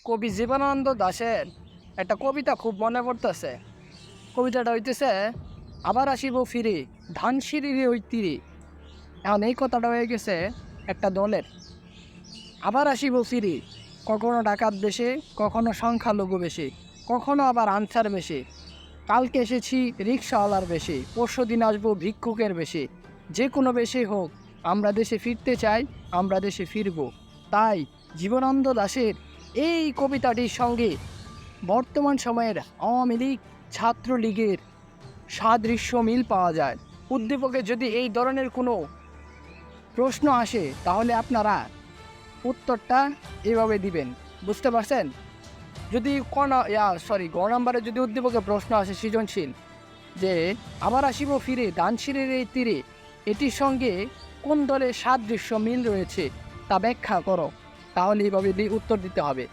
কবি জীবনানন্দ দাশের একটা কবিতা খুব মনে পড়তেছে। কবিতাটা হইতেছে, আবার আসিব ফিরে ধানসিঁড়ির ওই তীরে। এখন এই কথাটা হয়ে গেছে একটা দলের। আবার আসিব ফিরে, কখনো ডাকাত বেশে, কখনো সংখ্যালঘু বেশি, কখনো আবার আনসার বেশি। কালকে এসেছি রিক্সাওয়ালার বেশি, পরশু দিন আসবো ভিক্ষুকের বেশি। যে কোনো বেশি হোক, আমরা দেশে ফিরতে চাই, আমরা দেশে ফিরব। তাই জীবনানন্দ দাশের এই কবিতাটির সঙ্গে বর্তমান সময়ের আওয়ামী লীগ, ছাত্রলীগের সাদৃশ্য মিল পাওয়া যায়। উদ্দীপকে যদি এই ধরনের কোনো প্রশ্ন আসে, তাহলে আপনারা উত্তরটা এভাবে দিবেন। বুঝতে পারছেন? যদি গ নাম্বারে যদি উদ্দীপকে প্রশ্ন আসে সৃজনশীল, যে আবার আসিব ফিরে ধানসিঁড়ির এই তীরে, এটির সঙ্গে কোন দলের সাদৃশ্য মিল রয়েছে তা ব্যাখ্যা করো, তাহলে এইভাবে উত্তর দিতে হবে।